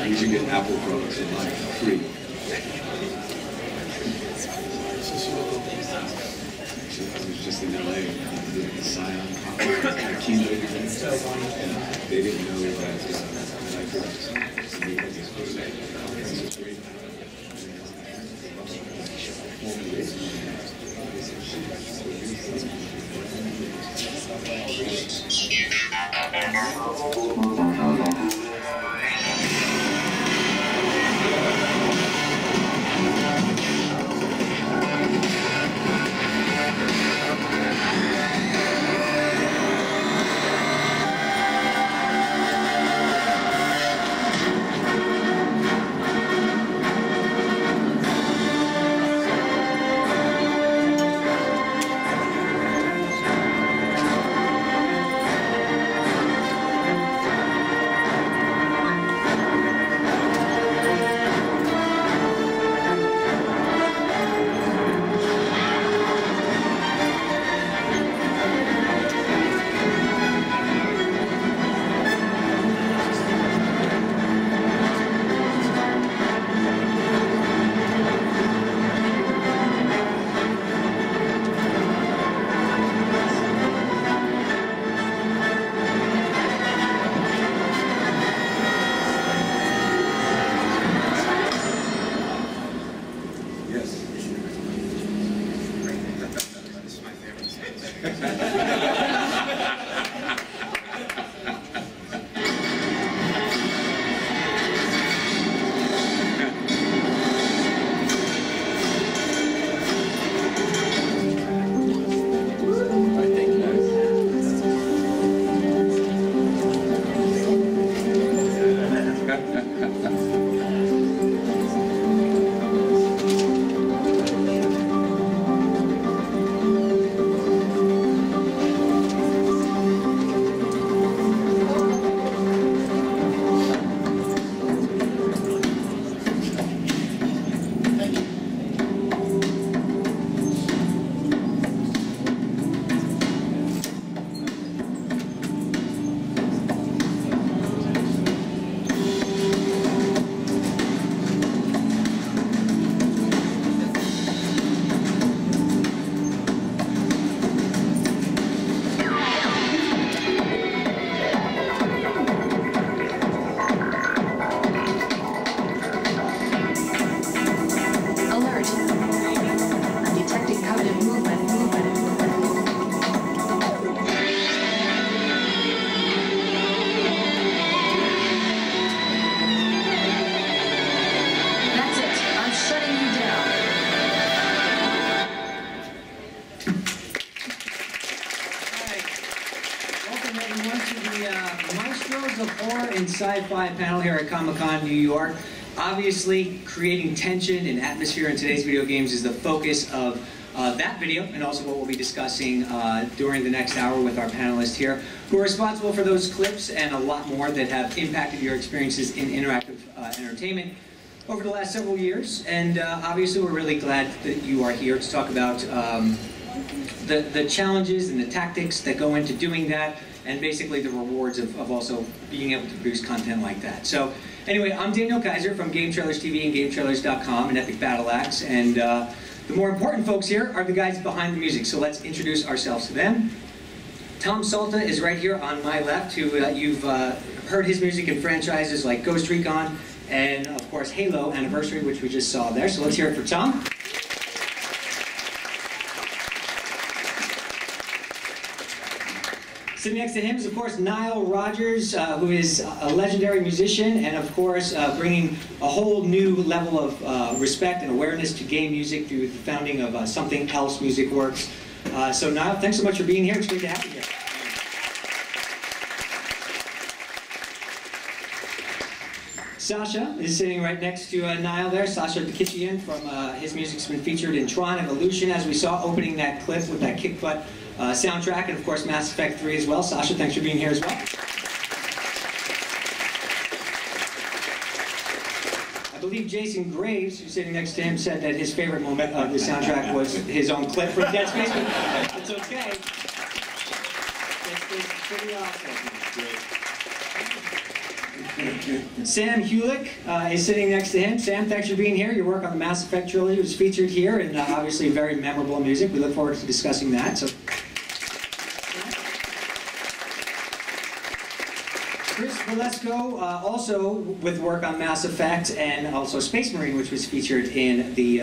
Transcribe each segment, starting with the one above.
You should get Apple products in life free. I was just in LA, the Scion keynote event, and they didn't know that I Maestros of Horror and Sci-Fi panel here at Comic-Con New York. Obviously, creating tension and atmosphere in today's video games is the focus of that video, and also what we'll be discussing during the next hour with our panelists here, who are responsible for those clips and a lot more that have impacted your experiences in interactive entertainment over the last several years. And obviously, we're really glad that you are here to talk about the challenges and the tactics that go into doing that, and basically the rewards of also being able to produce content like that. So anyway, I'm Daniel Kayser from Game Trailers TV and GameTrailers.com and Epic Battle Axe, and the more important folks here are the guys behind the music, so let's introduce ourselves to them. Tom Salta is right here on my left, who you've heard his music in franchises like Ghost Recon and, of course, Halo Anniversary, which we just saw there. So let's hear it for Tom. Sitting next to him is, of course, Nile Rodgers, who is a legendary musician and, of course, bringing a whole new level of respect and awareness to game music through the founding of Sumthing Else Music Works. So, Nile, thanks so much for being here. It's great to have you here. SASCHA is sitting right next to Nile there. SASCHA DIKICIYAN from his music's been featured in TRON Evolution, as we saw opening that clip with that kick butt soundtrack, and of course Mass Effect 3 as well. SASCHA, thanks for being here as well. I believe Jason Graves, who's sitting next to him, said that his favorite moment of the soundtrack was his own clip from Dead Space, but it's okay. It's pretty awesome. Sam Hulick is sitting next to him. Sam, thanks for being here. Your work on the Mass Effect trilogy was featured here, and obviously very memorable music. We look forward to discussing that. So, CRIS VELASCO, also with work on Mass Effect, and also Space Marine, which was featured in the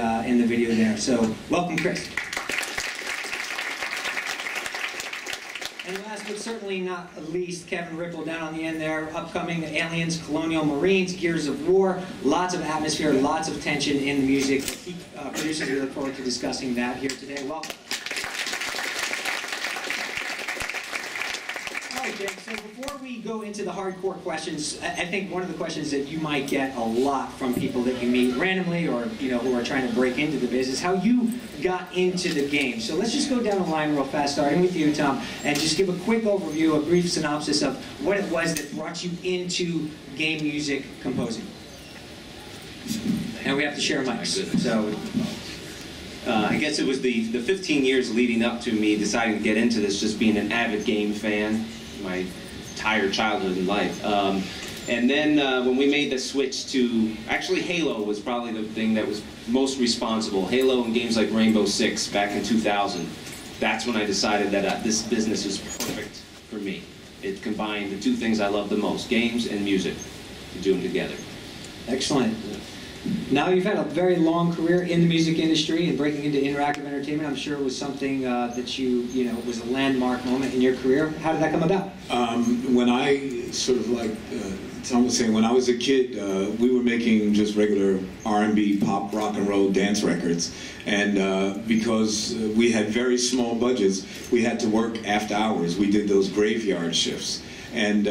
video there. So, welcome, Chris. And last but certainly not least, Kevin Riepl down on the end there. Upcoming Aliens, Colonial Marines, Gears of War. Lots of atmosphere, lots of tension in the music. He produces. We look forward to discussing that here today. Welcome. All right, Jake, so before we go into the hardcore questions, I think one of the questions that you might get a lot from people that you meet randomly or who are trying to break into the business, how you got into the game. So let's just go down the line real fast, starting with you, Tom, and just give a quick overview, a brief synopsis of what it was that brought you into game music composing. And we have to share mics. So I guess it was the 15 years leading up to me deciding to get into this, just being an avid game fan, my entire childhood and life. And then when we made the switch to, actually Halo was probably the thing that was most responsible. Halo and games like Rainbow Six back in 2000. That's when I decided that this business was perfect for me. It combined the two things I love the most, games and music, to do them together. Excellent. Now you've had a very long career in the music industry and breaking into interactive entertainment. I'm sure it was something that you was a landmark moment in your career. How did that come about? When I sort of like Tom was saying, when I was a kid, we were making just regular R&B, pop, rock and roll dance records, and because we had very small budgets, we had to work after hours. We did those graveyard shifts, and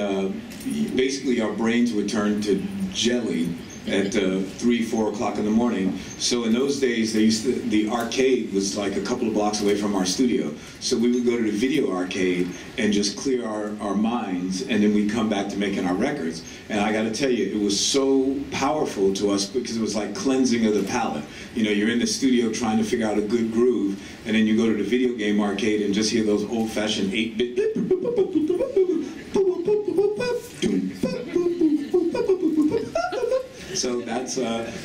basically our brains would turn to jelly at 3, 4 o'clock in the morning. So in those days, the arcade was like a couple of blocks away from our studio. So we would go to the video arcade and just clear our minds, and then we'd come back to making our records. And I gotta tell you, it was so powerful to us because it was like cleansing of the palate. You're in the studio trying to figure out a good groove, and then you go to the video game arcade and just hear those old-fashioned 8-bit. So that's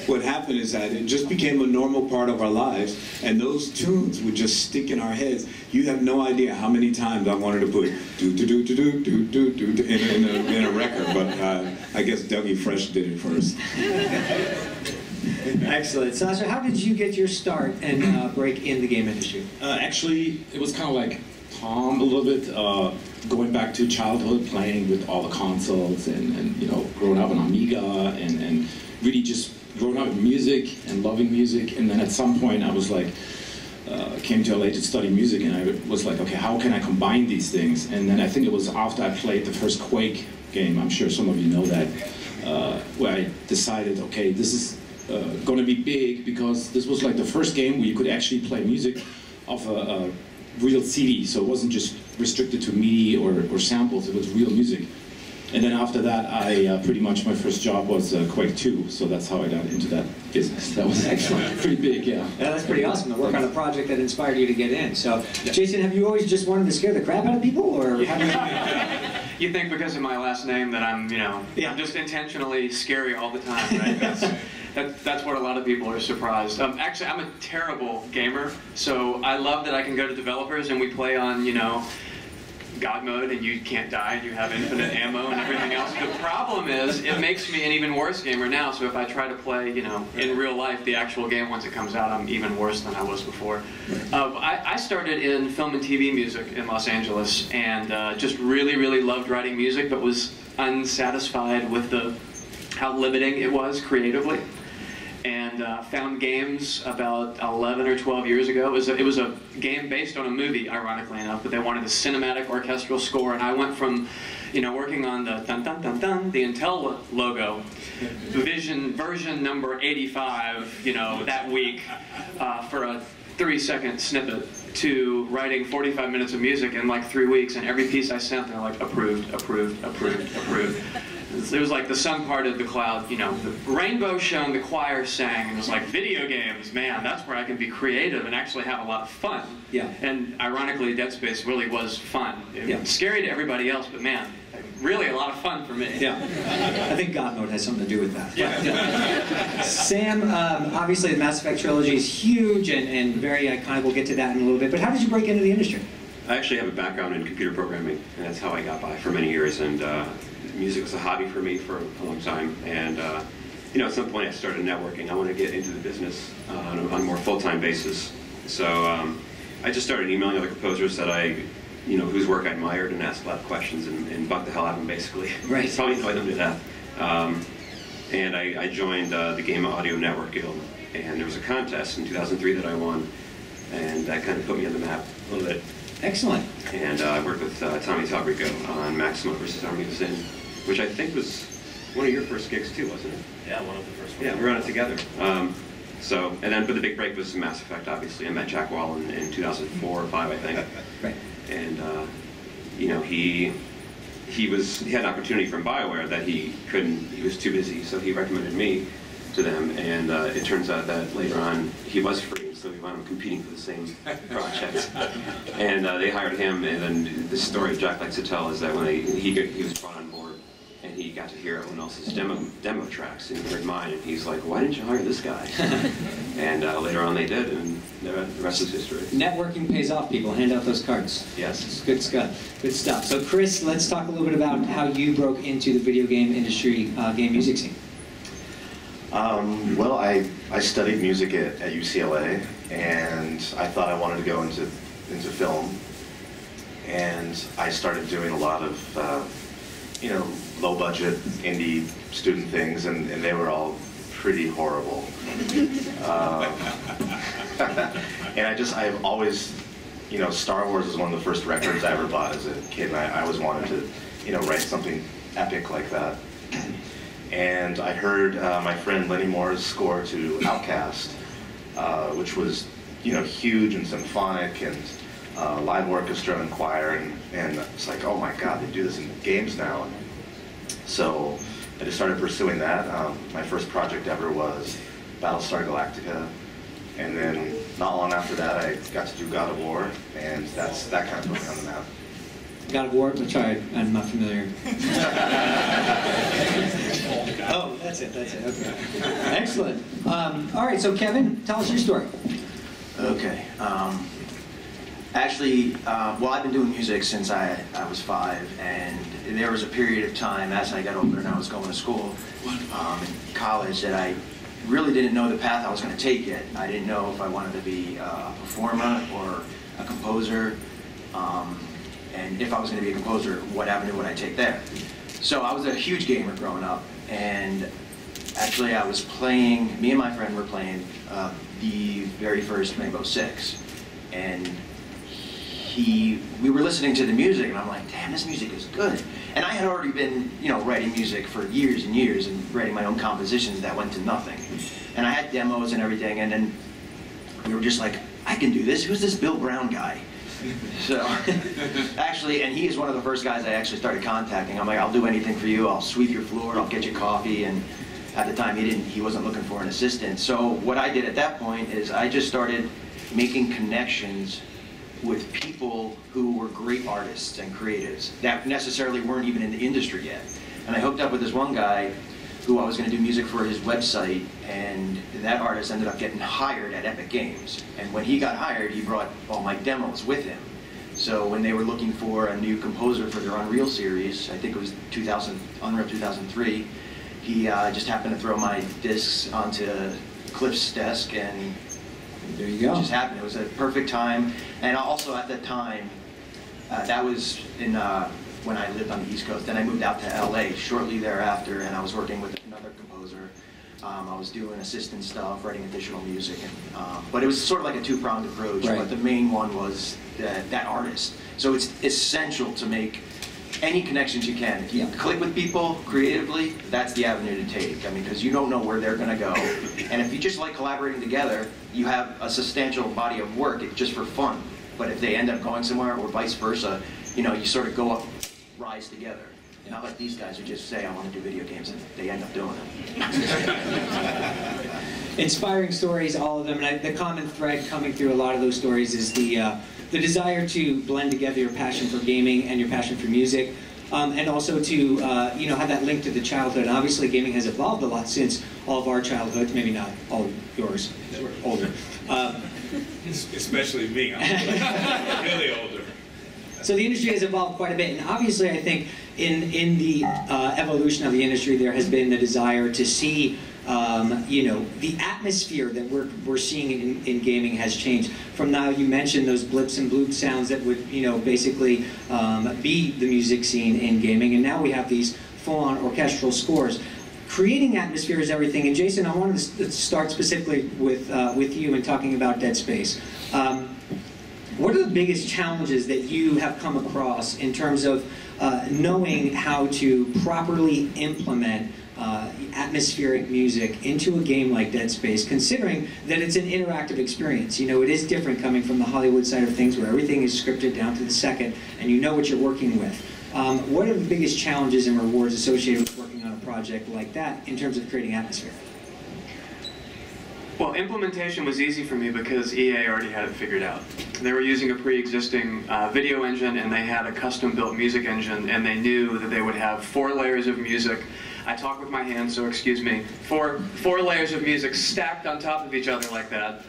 what happened, is that it just became a normal part of our lives, and those tunes would just stick in our heads. You have no idea how many times I wanted to put do in a record, but I guess Dougie Fresh did it first. Excellent. Sasha, how did you get your start and break in the game industry? Actually, it was kind of like Tom a little bit, going back to childhood, playing with all the consoles and growing up on Amiga and really just growing up with music and loving music. And then at some point I was like, came to LA to study music, and I was like, okay, how can I combine these things? And then I think it was after I played the first Quake game, I'm sure some of you know that, where I decided, okay, this is going to be big, because this was like the first game where you could actually play music off a real CD, so it wasn't just restricted to MIDI or samples, it was real music. And then after that, I pretty much, my first job was Quake 2, so that's how I got into that business. That was excellent, pretty big, yeah. Yeah, that's pretty awesome to work on a project that inspired you to get in. So, yeah. Jason, have you always just wanted to scare the crap out of people, or how do you... You think because of my last name that I'm, I'm just intentionally scary all the time, right? That's what a lot of people are surprised. Actually, I'm a terrible gamer, so I love that I can go to developers and we play on, God mode, and you can't die, and you have infinite ammo and everything else. The problem is, it makes me an even worse gamer now, so if I try to play, in real life, the actual game, once it comes out, I'm even worse than I was before. I started in film and TV music in Los Angeles, and just really, really loved writing music, but was unsatisfied with how limiting it was creatively. And found games about 11 or 12 years ago. It was a game based on a movie, ironically enough, but they wanted a cinematic orchestral score, and I went from, working on the dun dun dun dun, the Intel logo, version number 85, that week, for a 3-second snippet, to writing 45 minutes of music in like 3 weeks, and every piece I sent, they're like, approved, approved, approved, approved. it was like the sun parted, the cloud, you know, the rainbow shone, the choir sang, and it was like, video games, man, that's where I can be creative and actually have a lot of fun. Yeah. And ironically, Dead Space really was fun. It Yeah. was scary to everybody else, but man, really a lot of fun for me. Yeah, I think God Mode has something to do with that. Yeah. Sam, obviously the Mass Effect trilogy is huge and very iconic. We'll get to that in a little bit. But how did you break into the industry? I actually have a background in computer programming, and that's how I got by for many years. And music was a hobby for me for a long time. And you know, at some point I started networking. I wanted to get into the business on a more full-time basis. So I just started emailing other composers that you know, whose work I admired, and asked a lot of questions and bucked the hell out of them, basically. Right. Probably annoyed them to death. And I joined the Game Audio Network Guild, and there was a contest in 2003 that I won, and that kind of put me on the map a little bit. Excellent. And I worked with Tommy Talbrico on Maximo vs. Army of Sin, which I think was one of your first gigs too, wasn't it? Yeah, one of the first ones. Yeah, we were on it together. But the big break was Mass Effect, obviously. I met Jack Wall in 2004 or 5, I think. Right. And you know, he had an opportunity from BioWare that he was too busy, so he recommended me to them, and it turns out that later on he was free, so we wound up competing for the same project. And they hired him, and then the story Jack likes to tell is that when he was brought on board, and he got to hear everyone else's demo tracks, and he heard mine, and he's like, "Why didn't you hire this guy?" And later on they did, and the rest is history. Networking pays off, people. Hand out those cards. Yes. It's good stuff. Good stuff. So Chris, let's talk a little bit about how you broke into the video game industry, game music scene. Well, I studied music at UCLA, and I thought I wanted to go into film. And I started doing a lot of, you know, low-budget indie student things, and they were all pretty horrible. And I've always, you know, Star Wars was one of the first records I ever bought as a kid, and I always wanted to, you know, write something epic like that. And I heard my friend Lenny Moore's score to Outkast, which was, you know, huge and symphonic and live orchestra and choir, and it's like, oh my God, they do this in games now. So I just started pursuing that. My first project ever was Battlestar Galactica, and then not long after that I got to do God of War, and that kind of put me on the map. God of War? I'm not familiar. Oh, that's it, okay. Excellent. All right, so Kevin, tell us your story. Okay. Actually, well, I've been doing music since I was 5, and there was a period of time as I got older and I was going to school in college that I really didn't know the path I was going to take yet. I didn't know if I wanted to be a performer or a composer, and if I was going to be a composer, what avenue would I take there? So I was a huge gamer growing up, and actually I was playing, me and my friend were playing the very first Rainbow Six, and we were listening to the music, and I'm like, damn, this music is good. And I had already been, you know, writing music for years and years, and writing my own compositions that went to nothing. And I had demos and everything, and then we were just like, I can do this. Who's this Bill Brown guy? So, actually, and he is one of the first guys I actually started contacting. I'm like, I'll do anything for you. I'll sweep your floor. I'll get you coffee. And at the time, he wasn't looking for an assistant. So what I did at that point is I just started making connections with people who were great artists and creatives that necessarily weren't even in the industry yet. And I hooked up with this one guy who I was going to do music for his website, and that artist ended up getting hired at Epic Games. And when he got hired, he brought all my demos with him. So when they were looking for a new composer for their Unreal series, I think it was Unreal 2003, he just happened to throw my discs onto Cliff's desk, and there you go. It just happened. It was a perfect time. And also at that time, that was in when I lived on the East Coast. Then I moved out to LA shortly thereafter, and I was working with another composer. I was doing assistant stuff, writing additional music, and, but it was sort of like a two-pronged approach. Right. But the main one was that artist. So it's essential to make any connections you can. If you click with people creatively, that's the avenue to take. I mean, because you don't know where they're going to go. And if you just like collaborating together, you have a substantial body of work just for fun. But if they end up going somewhere, or vice versa, you know, you sort of go up, rise together. Not like these guys who just say, I want to do video games, and they end up doing them. Inspiring stories, all of them, and the common thread coming through a lot of those stories is the desire to blend together your passion for gaming and your passion for music, and also to you know, have that link to the childhood. And obviously, gaming has evolved a lot since all of our childhoods. Maybe not all of yours, because we're older. Especially me, I'm really older. So the industry has evolved quite a bit, and obviously, I think in the evolution of the industry, there has been the desire to see. You know, the atmosphere that we're seeing in gaming has changed. From now, you mentioned those blips and bloops sounds that would, you know, basically be the music scene in gaming, and now we have these full-on orchestral scores. Creating atmosphere is everything. And Jason, I wanted to start specifically with you and talking about Dead Space. What are the biggest challenges that you have come across in terms of knowing how to properly implement atmospheric music into a game like Dead Space, considering that it's an interactive experience? You know, it is different coming from the Hollywood side of things where everything is scripted down to the second and you know what you're working with. What are the biggest challenges and rewards associated with working on a project like that in terms of creating atmosphere? Well, implementation was easy for me because EA already had it figured out. They were using a pre-existing video engine, and they had a custom-built music engine, and they knew that they would have 4 layers of music. I talk with my hands, so excuse me. Four layers of music stacked on top of each other like that,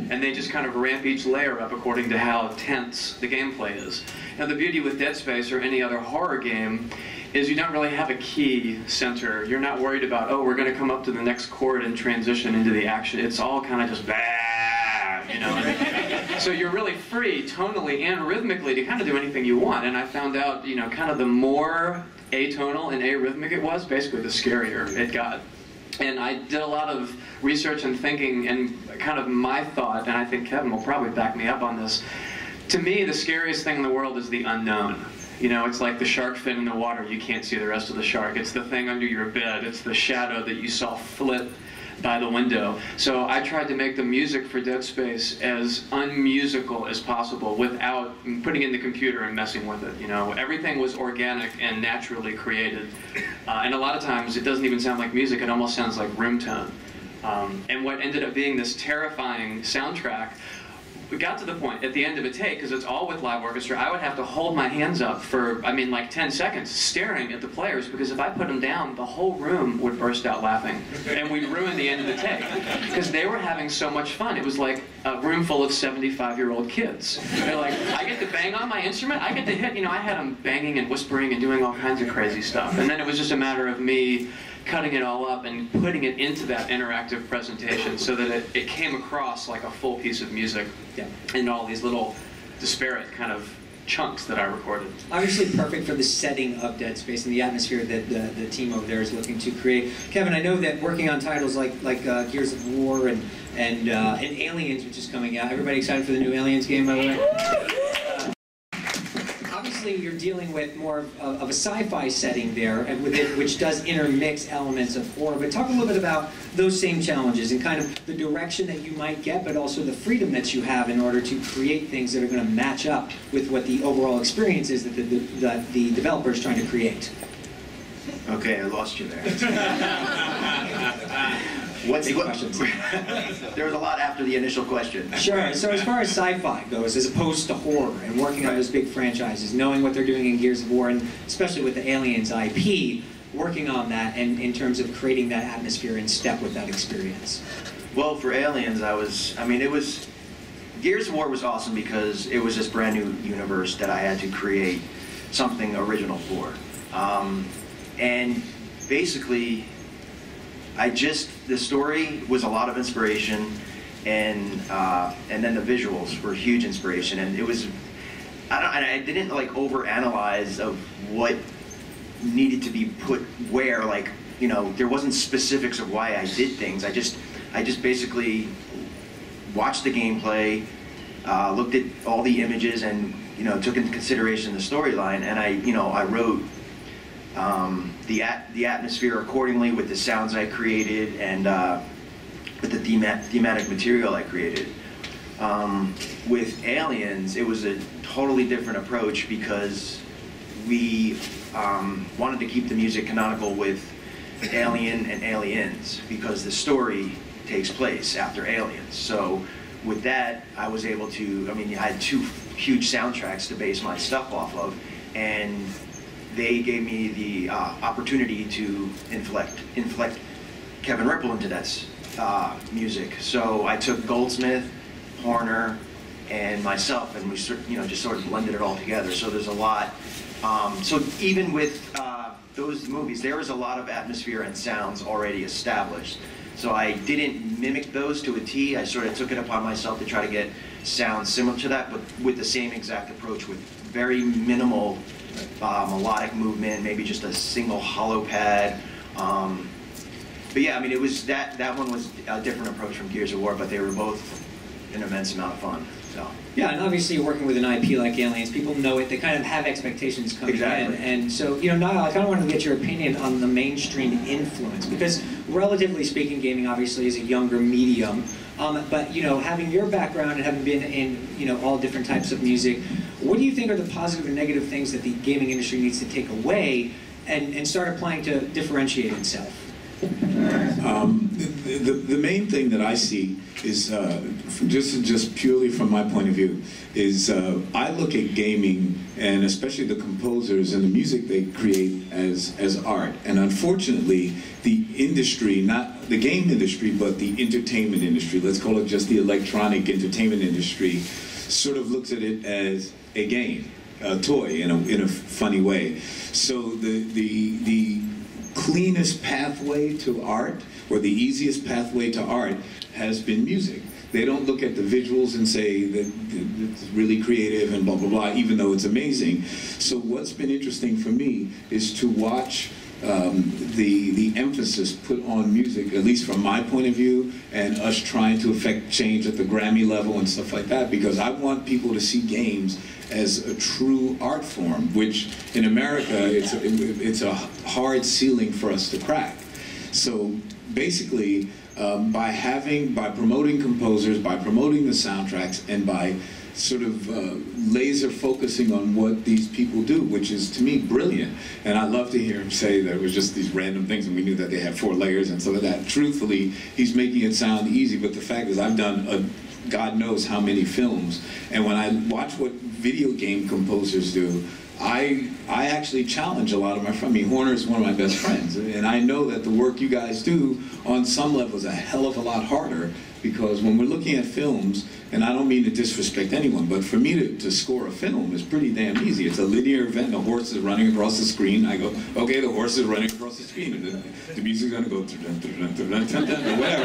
and they just kind of ramp each layer up according to how tense the gameplay is. Now, the beauty with Dead Space or any other horror game is you don't really have a key center. You're not worried about, oh, we're going to come up to the next chord and transition into the action. It's all kind of just bad, you know. So you're really free tonally and rhythmically to kind of do anything you want. And I found out, you know, kind of the more atonal and arrhythmic it was, basically the scarier it got. And I did a lot of research and thinking, and kind of my thought, and I think Kevin will probably back me up on this, to me the scariest thing in the world is the unknown. You know, it's like the shark fin in the water, you can't see the rest of the shark. It's the thing under your bed, it's the shadow that you saw flit by the window. So I tried to make the music for Dead Space as unmusical as possible without putting in the computer and messing with it. You know, everything was organic and naturally created. And a lot of times it doesn't even sound like music, it almost sounds like room tone. And what ended up being this terrifying soundtrack, we got to the point at the end of a take, because it's all with live orchestra, I would have to hold my hands up for, I mean, like 10 seconds staring at the players, because if I put them down, the whole room would burst out laughing. And we ruined the end of the take, because they were having so much fun. It was like a room full of 75-year-old kids. They're like, I get to bang on my instrument, I get to hit, you know, I had them banging and whispering and doing all kinds of crazy stuff. And then it was just a matter of me cutting it all up and putting it into that interactive presentation so that it came across like a full piece of music, yeah, in all these little disparate kind of chunks that I recorded. Obviously perfect for the setting of Dead Space and the atmosphere that the team over there is looking to create. Kevin, I know that working on titles like Gears of War and Aliens, which is coming out. Everybody excited for the new Aliens game, by the way? Obviously, you're dealing with more of a sci-fi setting there, and with it, which does intermix elements of horror. But talk a little bit about those same challenges and kind of the direction that you might get, but also the freedom that you have in order to create things that are going to match up with what the overall experience is that the developer is trying to create. Okay, I lost you there. Questions? There was a lot after the initial question. Sure. So as far as sci-fi goes, as opposed to horror and working on those big franchises, knowing what they're doing in Gears of War, and especially with the Aliens IP, working on that and in terms of creating that atmosphere in step with that experience. Well, for Aliens, Gears of War was awesome because it was this brand new universe that I had to create something original for. And basically, the story was a lot of inspiration, and then the visuals were huge inspiration, and it was, I didn't like overanalyze of what needed to be put where, like, you know, there wasn't specifics of why I did things. I just basically watched the gameplay, looked at all the images, and, you know, took into consideration the storyline, and I wrote the atmosphere accordingly with the sounds I created and with the thematic material I created. With Aliens, it was a totally different approach because we wanted to keep the music canonical with Alien and Aliens because the story takes place after Aliens. So with that, I was able to, I mean, I had 2 huge soundtracks to base my stuff off of, and they gave me the opportunity to inflect Kevin Riepl into that music. So I took Goldsmith, Horner, and myself, and we just sort of blended it all together. So there's a lot. So even with those movies, there was a lot of atmosphere and sounds already established. So I didn't mimic those to a T. I sort of took it upon myself to try to get sounds similar to that, but with the same exact approach, with very minimal melodic movement, maybe just a single hollow pad. But yeah, I mean, it was that one was a different approach from Gears of War, but they were both an immense amount of fun. So. Yeah, and obviously working with an IP like Aliens, people know it, they kind of have expectations coming in. And so, you know, Niall, I kind of wanted to get your opinion on the mainstream influence, because relatively speaking, gaming obviously is a younger medium, but, you know, having your background and having been in, you know, all different types of music, what do you think are the positive and negative things that the gaming industry needs to take away and start applying to differentiate itself? The main thing that I see is, just purely from my point of view, is I look at gaming, and especially the composers and the music they create, as art. And unfortunately, the industry, not the game industry, but the entertainment industry, let's call it just the electronic entertainment industry, sort of looks at it as a game, a toy, in a funny way. So the cleanest pathway to art, or the easiest pathway to art, has been music. They don't look at the visuals and say that it's really creative and blah, blah, blah, even though it's amazing. So what's been interesting for me is to watch the emphasis put on music, at least from my point of view, and us trying to affect change at the Grammy level and stuff like that, because I want people to see games as a true art form, which in America, it's a hard ceiling for us to crack. So basically, by promoting composers, by promoting the soundtracks, and by sort of laser focusing on what these people do, which is, to me, brilliant. And I love to hear him say that it was just these random things, and we knew that they had 4 layers and stuff like that. Truthfully, he's making it sound easy, but the fact is I've done God knows how many films, and when I watch what video game composers do, I actually challenge a lot of my friends. I mean, Horner is one of my best friends, and I know that the work you guys do on some level is a hell of a lot harder, because when we're looking at films, and I don't mean to disrespect anyone, but for me to score a film is pretty damn easy. It's a linear event, the horse is running across the screen, I go, okay, the horse is running across the screen, and then the music's gonna go, or whatever.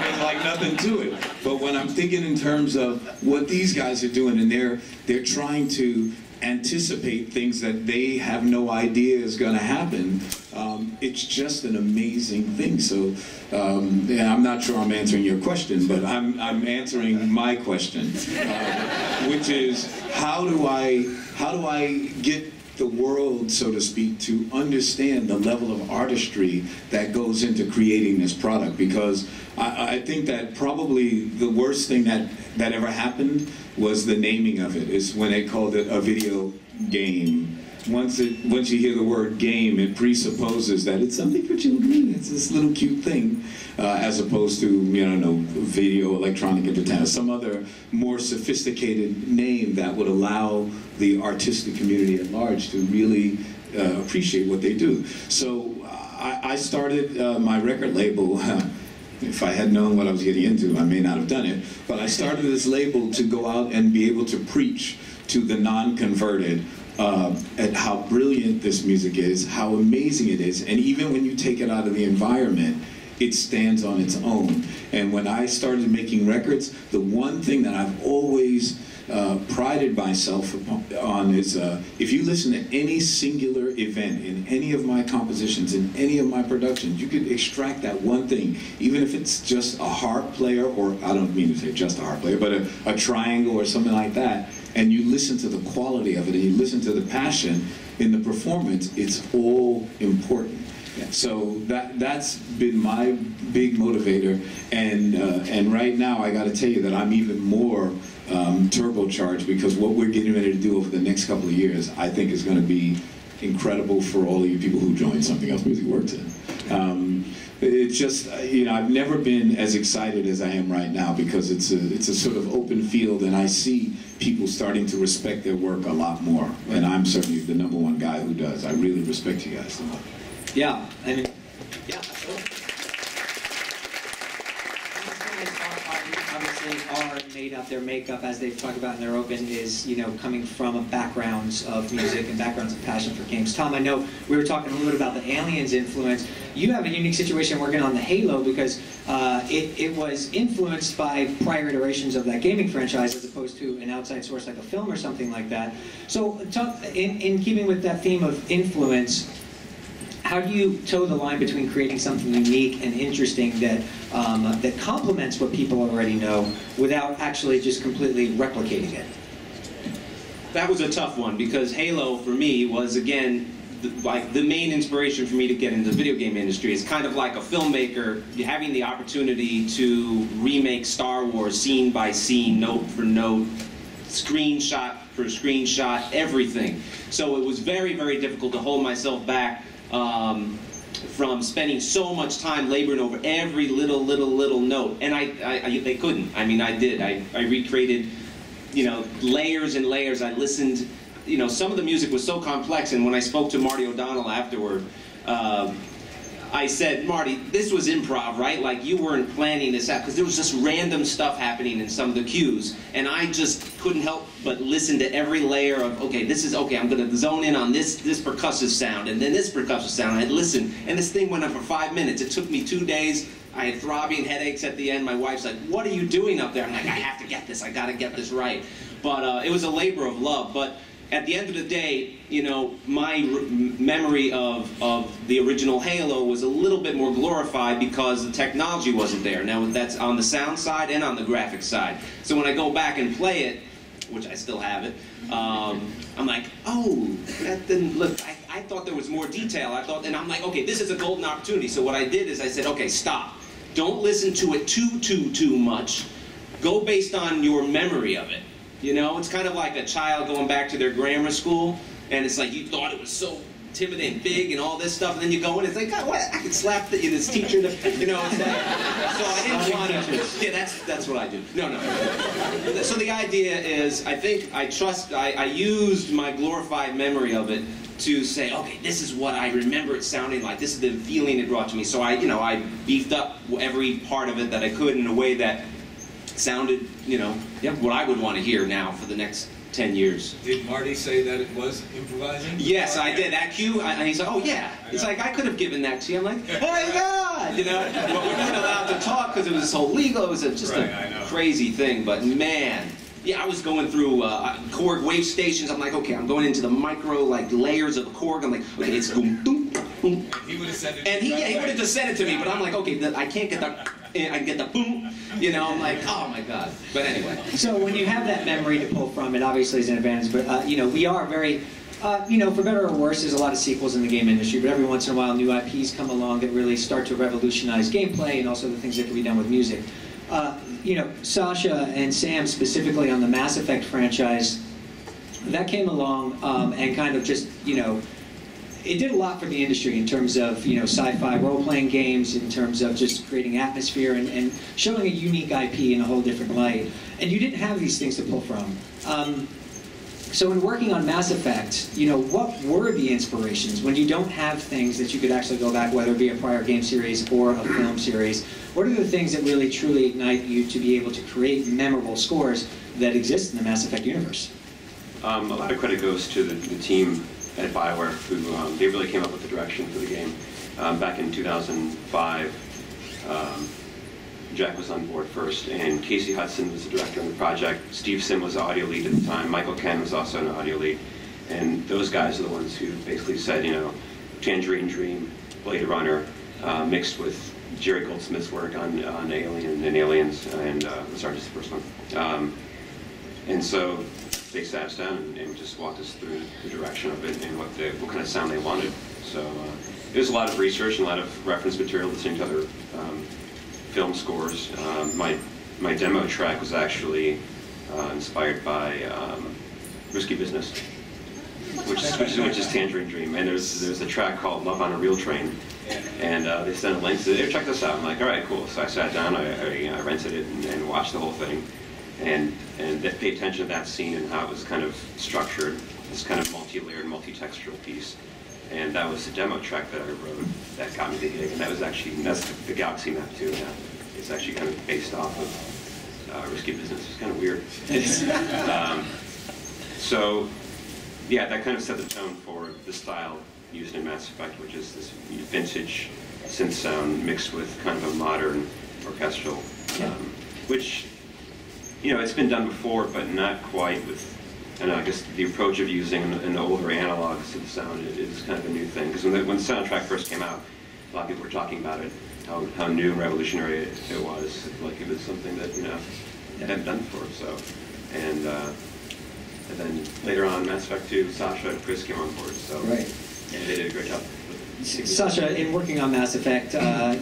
There's like nothing to it. But when I'm thinking in terms of what these guys are doing, and they're trying to anticipate things that they have no idea is going to happen, it's just an amazing thing. So yeah, I'm not sure I'm answering your question, but I'm answering my question, which is how do I get the world, so to speak, to understand the level of artistry that goes into creating this product? Because I think that probably the worst thing that ever happened was the naming of it. Is when they called it a video game. Once you hear the word game, it presupposes that it's something for children. It's this little cute thing, as opposed to, you know, video, electronic entertainment, some other more sophisticated name that would allow the artistic community at large to really appreciate what they do. So I started my record label. If I had known what I was getting into, I may not have done it. But I started this label to go out and be able to preach to the non-converted at how brilliant this music is, how amazing it is, and even when you take it out of the environment, it stands on its own. And when I started making records, the one thing that I've always prided myself on is if you listen to any singular event in any of my compositions, in any of my productions, you could extract that one thing, even if it's just a harp player, or I don't mean to say just a harp player, but a triangle or something like that, and you listen to the quality of it, and you listen to the passion in the performance, it's all important. So that's been my big motivator, and right now I got to tell you that I'm even more turbocharged, because what we're getting ready to do over the next couple of years, I think, is going to be incredible for all of you people who join Sumthing Else Music Works. It's just, you know, I've never been as excited as I am right now, because it's a sort of open field, and I see people starting to respect their work a lot more. And I'm certainly the #1 guy who does. I really respect you guys so much. Yeah, I mean, yeah. Are made up, their makeup, as they've talked about in their open, is, you know, coming from backgrounds of music and backgrounds of passion for games. Tom, I know we were talking a little bit about the Aliens influence. You have a unique situation working on the Halo, because it was influenced by prior iterations of that gaming franchise, as opposed to an outside source like a film or something like that. So, in keeping with that theme of influence, how do you toe the line between creating something unique and interesting that that complements what people already know, without actually just completely replicating it? That was a tough one, because Halo for me was, again, like the main inspiration for me to get into the video game industry. It's kind of like a filmmaker having the opportunity to remake Star Wars scene by scene, note for note, screenshot for screenshot, everything. So it was very, very difficult to hold myself back from spending so much time laboring over every little note. And they couldn't. I mean, I did. I recreated, you know, layers and layers. I listened. You know, some of the music was so complex, and when I spoke to Marty O'Donnell afterward, I said, Marty, this was improv, right? Like, you weren't planning this out, because there was just random stuff happening in some of the cues, and I just couldn't help but listen to every layer of, okay, this is, okay, I'm going to zone in on this percussive sound, and then this percussive sound. I'd listen, and this thing went on for 5 minutes. It took me 2 days. I had throbbing headaches at the end. My wife's like, what are you doing up there? I'm like, I have to get this. I got to get this right. But it was a labor of love. But at the end of the day, you know, my memory of the original Halo was a little bit more glorified, because the technology wasn't there. Now, that's on the sound side and on the graphics side. So when I go back and play it, which I still have it, I'm like, oh, that didn't look, I thought there was more detail. And I'm like, okay, this is a golden opportunity. So what I did is I said, okay, stop. Don't listen to it too much. Go based on your memory of it. You know, it's kind of like a child going back to their grammar school, and it's like, you thought it was so timid and big and all this stuff, and then you go in and it's like, God, what? I could slap this teacher, you know, it's like, so I didn't want to, yeah, that's what I do. No. So the idea is, I think I used my glorified memory of it to say, okay, this is what I remember it sounding like, this is the feeling it brought to me. So I beefed up every part of it that I could in a way that sounded, you know, what I would want to hear now for the next 10 years. Did Marty say that it was improvising? Yes, I did. That cue, and he said, oh yeah. It's like, I could have given that to you. I'm like, oh my God, you know. But we weren't allowed to talk because it was so legal. It was just a crazy thing. But man, yeah, I was going through Korg wave stations. I'm like, okay, I'm going into the micro layers of Korg. I'm like, okay, it's boom, boom, boom. He would have said it. And he would have just said it to me. But I'm like, okay, I can't get the. I get the boom, you know, I'm like, oh my God. But anyway. So when you have that memory to pull from, it obviously is an advantage, but you know, we are very, you know, for better or worse, there's a lot of sequels in the game industry, but every once in a while new IPs come along that really start to revolutionize gameplay and also the things that can be done with music. You know, Sasha and Sam specifically on the Mass Effect franchise, that came along and kind of just, you know, it did a lot for the industry in terms of, you know, sci-fi role-playing games, in terms of just creating atmosphere and showing a unique IP in a whole different light. And you didn't have these things to pull from. So in working on Mass Effect, you know, what were the inspirations when you don't have things that you could actually go back, whether it be a prior game series or a film series? What are the things that really truly ignite you to be able to create memorable scores that exist in the Mass Effect universe? A lot of credit goes to the team at BioWare, who they really came up with the direction for the game. Back in 2005, Jack was on board first, and Casey Hudson was the director on the project. Steve Sim was the audio lead at the time. Michael Ken was also an audio lead. And those guys are the ones who basically said, you know, Tangerine Dream, Blade Runner, mixed with Jerry Goldsmith's work on Alien and Aliens, and sorry, just the first one. And so they sat us down and just walked us through the direction of it and what kind of sound they wanted. So it was a lot of research and a lot of reference material, listening to other film scores. My demo track was actually inspired by Risky Business, which is Tangerine Dream. And there's a track called Love on a Real Train, and they sent a link to it. Check this out. I'm like, all right, cool. So I sat down, I rented it and watched the whole thing, and paid attention to that scene and how it was kind of structured, this kind of multi-layered, multi-textural piece. And that was the demo track that I wrote that got me the gig, and that's the Galaxy map too. Yeah. It's actually kind of based off of Risky Business. It's kind of weird. So, yeah, that kind of set the tone for the style used in Mass Effect, which is this vintage synth sound mixed with kind of a modern orchestral, which, you know, it's been done before, but not quite with. And I guess the approach of using an older analog synth sound is kind of a new thing. Because when the soundtrack first came out, a lot of people were talking about it, how new and revolutionary it was. Like it was something that, you know, it hadn't done before. So, and then later on, Mass Effect 2, Sasha and Chris came on board. So and they did a great job. Sasha, in working on Mass Effect,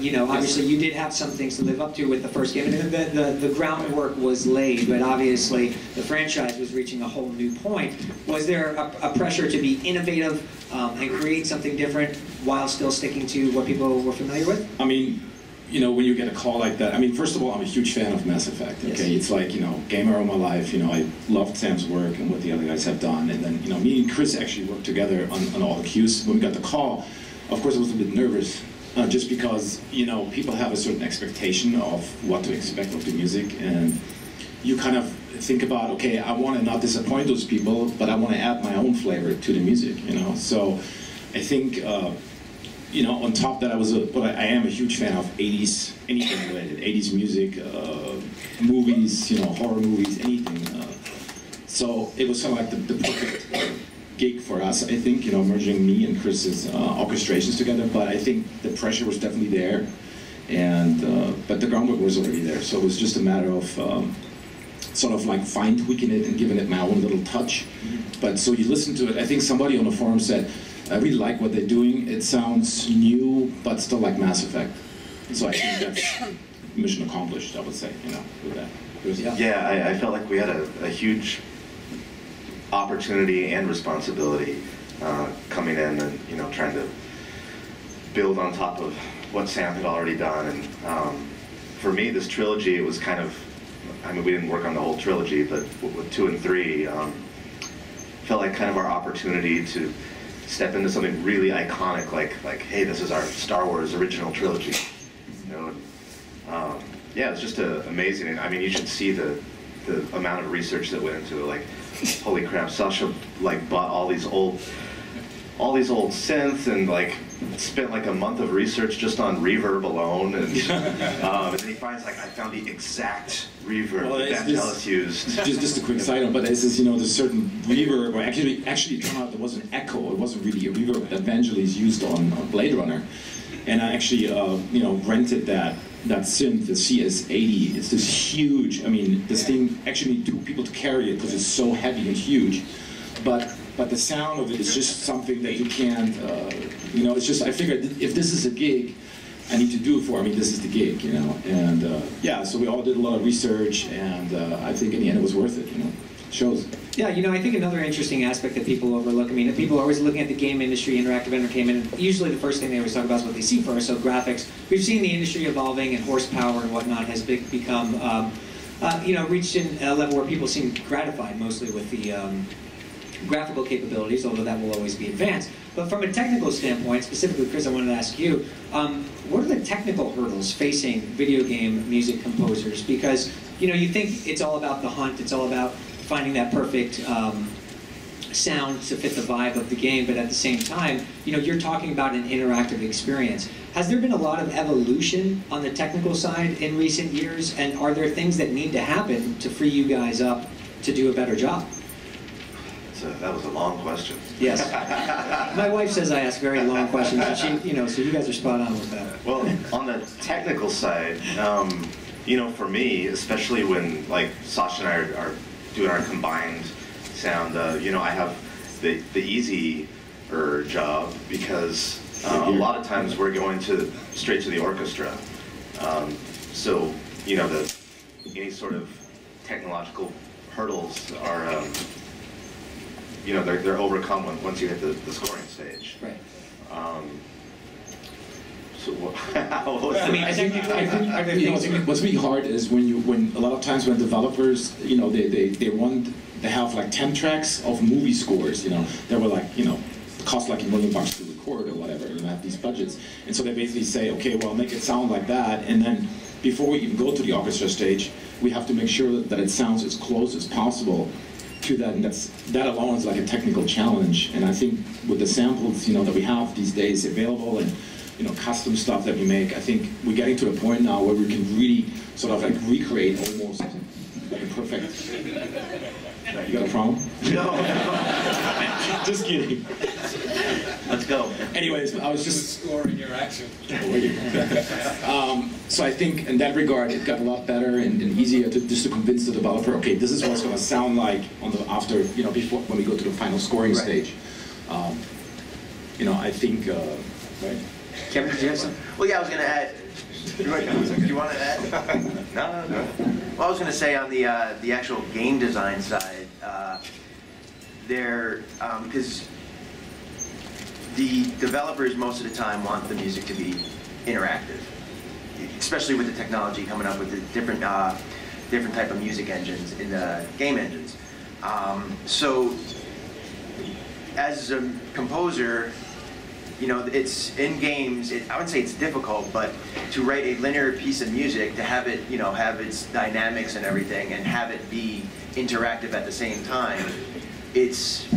you know, obviously you did have some things to live up to with the first game. And the groundwork was laid, but obviously the franchise was reaching a whole new point. Was there a pressure to be innovative and create something different while still sticking to what people were familiar with? I mean, you know, when you get a call like that, I mean, first of all, I'm a huge fan of Mass Effect, okay? Yes. It's like, you know, gamer all my life, you know, I loved Sam's work and what the other guys have done. And then, you know, me and Chris actually worked together on all the cues. When we got the call, of course, I was a bit nervous, just because, you know, people have a certain expectation of what to expect of the music, and you kind of think about, okay, I want to not disappoint those people, but I want to add my own flavor to the music, you know. So I think, you know, on top that I am a huge fan of 80s, anything related, 80s music, movies, you know, horror movies, anything. So it was sort of like the perfect gig for us, I think, you know, merging me and Chris's orchestrations together. But I think the pressure was definitely there, and but the groundwork was already there. So it was just a matter of sort of like fine tweaking it and giving it my own little touch. But so you listen to it. I think somebody on the forum said, I really like what they're doing. It sounds new, but still like Mass Effect. So I think that's mission accomplished, I would say, you know, with that. Yeah, I felt like we had a huge opportunity and responsibility coming in and, you know, trying to build on top of what Sam had already done. And for me, this trilogy, it was kind of, I mean, we didn't work on the whole trilogy, but with 2 and 3, felt like kind of our opportunity to step into something really iconic, like, hey, this is our Star Wars original trilogy. You know, yeah, it's just amazing. And I mean, you should see the amount of research that went into it. Like, holy crap, Sasha like bought all these old synths and like spent like a month of research just on reverb alone, and and then he finds like, I found the exact reverb that Vangelis used. Just a quick side note, but this is, you know, there's certain reverb, or actually it turned out there was an echo. It wasn't really a reverb that Vangelis used on Blade Runner, and I actually you know, rented that synth, the CS80. It's this huge, I mean, this thing actually need 2 people to carry it because it's so heavy and huge, but the sound of it is just something that you can't, you know, it's just, I figured if this is a gig I need to do it for, I mean, this is the gig, you know, and yeah, so we all did a lot of research, and I think in the end it was worth it, you know, shows. Yeah, you know, I think another interesting aspect that people overlook, I mean, people are always looking at the game industry, interactive entertainment, and usually the first thing they always talk about is what they see first, so graphics. We've seen the industry evolving, and horsepower and whatnot has become, you know, reached in a level where people seem gratified mostly with the graphical capabilities, although that will always be advanced. But from a technical standpoint, specifically, Chris, I wanted to ask you, what are the technical hurdles facing video game music composers? Because, you know, you think it's all about the hunt, it's all about finding that perfect sound to fit the vibe of the game, but at the same time, you know, you're talking about an interactive experience. Has there been a lot of evolution on the technical side in recent years, and are there things that need to happen to free you guys up to do a better job? That was a long question. Yes. My wife says I ask very long questions, and she, you know, so you guys are spot on with that. Well, on the technical side, you know, for me, especially when like Sasha and I are doing our combined sound, you know, I have the easier job because a lot of times we're going straight to the orchestra. So, you know, any sort of technological hurdles are, you know, they're overcome once you hit the scoring stage. Right. So what? I think you know, what's really hard is when a lot of times when developers, you know, they have like 10 tracks of movie scores, you know, that were like, you know, cost like $1 million to record or whatever, and have these budgets, and so they basically say, okay, well, make it sound like that, and then before we even go to the orchestra stage, we have to make sure that it sounds as close as possible to that, and that alone is like a technical challenge. And I think with the samples, you know, that we have these days available, and you know, custom stuff that we make, I think we're getting to the point now where we can really sort of like recreate almost like a perfect. You got a problem? No. Just kidding. Let's go. Anyways, I was just scoring your action. So I think in that regard, it got a lot better and easier to convince the developer. Okay, this is what it's going to sound like on the before when we go to the final scoring stage. You know, I think right. Kevin, did you have something? Well, yeah, I was going to add. Do you want to add? No. Well, I was going to say on the actual game design side, because the developers most of the time want the music to be interactive, especially with the technology coming up with the different type of music engines in the game engines. So, as a composer, you know, it's in games, I wouldn't say it's difficult, but to write a linear piece of music, to have it, you know, have its dynamics and everything, and have it be interactive at the same time, it seems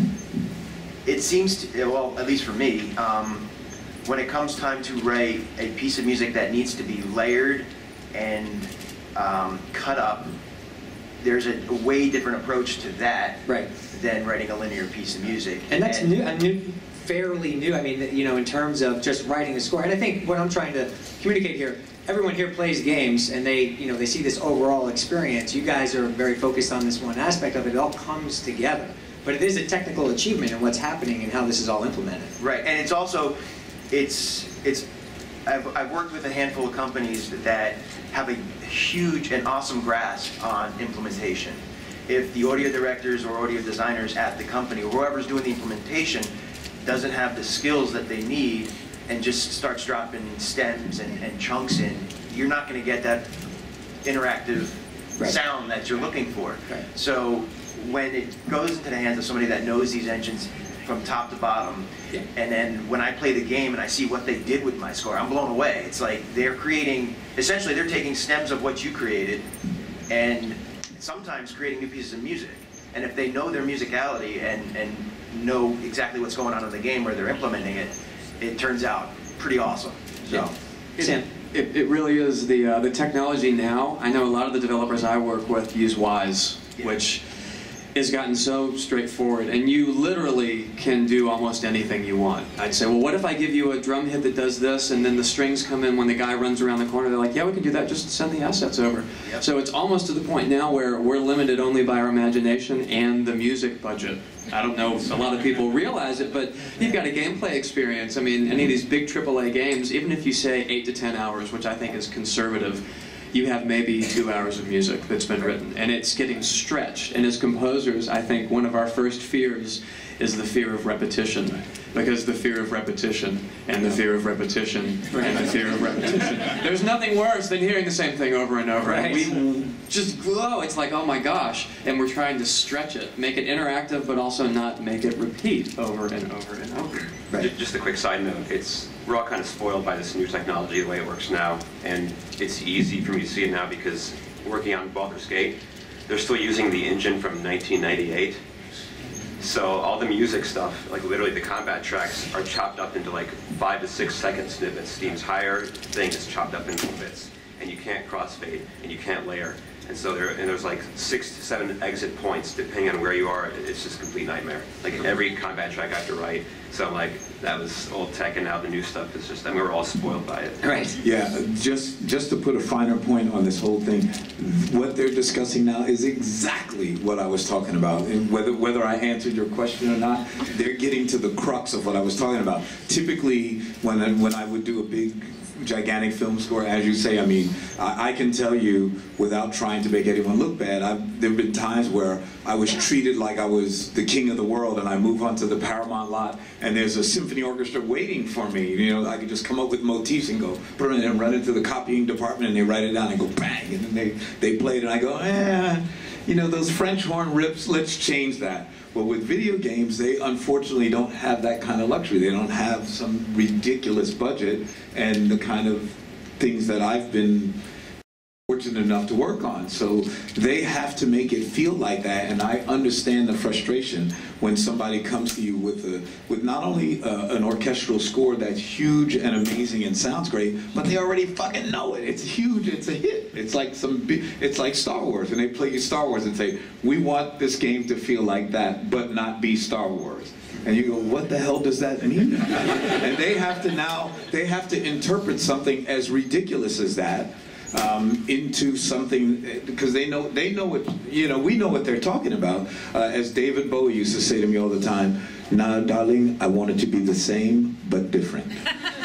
to, well, at least for me, when it comes time to write a piece of music that needs to be layered and cut up, there's a way different approach to that than writing a linear piece of music. And that's fairly new. I mean, you know, in terms of just writing a score. And I think what I'm trying to communicate here, everyone here plays games, and they see this overall experience. You guys are very focused on this one aspect of it. It all comes together. But it is a technical achievement in what's happening and how this is all implemented. Right, and it's also, I've worked with a handful of companies that have a huge and awesome grasp on implementation. If the audio directors or audio designers at the company, or whoever's doing the implementation, doesn't have the skills that they need and just starts dropping stems and chunks in, you're not going to get that interactive sound that you're looking for. So when it goes into the hands of somebody that knows these engines from top to bottom, and then when I play the game and I see what they did with my score, I'm blown away. It's like they're creating, essentially they're taking stems of what you created and sometimes creating new pieces of music. And if they know their musicality and know exactly what's going on in the game where they're implementing it, it turns out pretty awesome. So, it really is the technology now. I know a lot of the developers I work with use Wise, which has gotten so straightforward, and you literally can do almost anything you want. I'd say, well, what if I give you a drum hit that does this, and then the strings come in when the guy runs around the corner? They're like, yeah, we can do that, just send the assets over. So it's almost to the point now where we're limited only by our imagination and the music budget. I don't know if a lot of people realize it, but you've got a gameplay experience. I mean, any of these big AAA games, even if you say 8 to 10 hours, which I think is conservative, you have maybe 2 hours of music that's been written, and it's getting stretched. And as composers, I think one of our first fears is the fear of repetition, because the fear of repetition, and the fear of repetition, and the fear of repetition. There's nothing worse than hearing the same thing over and over. And we just glow. It's like, oh my gosh. And we're trying to stretch it, make it interactive, but also not make it repeat over and over and over. Just a quick side note, we're all kind of spoiled by this new technology, the way it works now, and it's easy for me to see it now because working on Baldur's Gate, they're still using the engine from 1998. So all the music stuff, like literally the combat tracks, are chopped up into like 5 to 6 second snippets. The entire thing is chopped up into bits, and you can't crossfade, and you can't layer. And so there's like 6 to 7 exit points depending on where you are. It's just a complete nightmare. Like every combat track I have to write. So like that was old tech, and now the new stuff is just, and we were all spoiled by it. Right. Yeah. Just to put a finer point on this whole thing, what they're discussing now is exactly what I was talking about. And whether I answered your question or not, they're getting to the crux of what I was talking about. Typically, when I would do a big gigantic film score, as you say. I mean, I can tell you, without trying to make anyone look bad, there have been times where I was treated like I was the king of the world, and I move onto the Paramount lot, and there's a symphony orchestra waiting for me. You know, I could just come up with motifs and go, and run into the copying department, and they write it down and go bang, and then they play it, and I go, you know, those French horn rips, let's change that. Well, with video games, they unfortunately don't have that kind of luxury. They don't have some ridiculous budget and the kind of things that I've been fortunate enough to work on. So they have to make it feel like that, and I understand the frustration when somebody comes to you with not only an orchestral score that's huge and amazing and sounds great, but they already fucking know it. It's huge, it's a hit. It's like it's like Star Wars, and they play you Star Wars and say, we want this game to feel like that, but not be Star Wars. And you go, what the hell does that mean? And they have to interpret something as ridiculous as that into something, because they know what, you know, we know what they're talking about. As David Bowie used to say to me all the time, "Now, darling, I want it to be the same but different."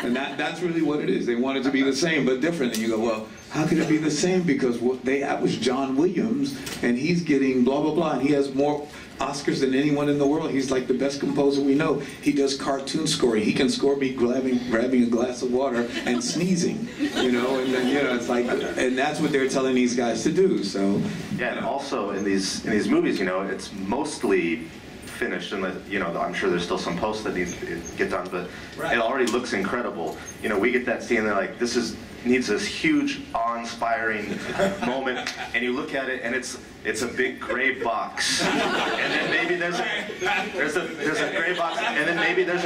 And that's really what it is. They want it to be the same but different. And you go, well, how can it be the same? Because that was John Williams, and he's getting blah blah blah, and he has more Oscars than anyone in the world. He's like the best composer we know. He does cartoon scoring. He can score me grabbing a glass of water and sneezing, you know, and then, you know, it's like, and that's what they're telling these guys to do. So yeah, and also in these movies, you know, it's mostly finished, and you know, I'm sure there's still some posts that need to get done, but it already looks incredible. You know, we get that scene, they're like, this needs this huge, awe-inspiring moment, and you look at it, and it's a big gray box, and then maybe there's a gray box, and then maybe there's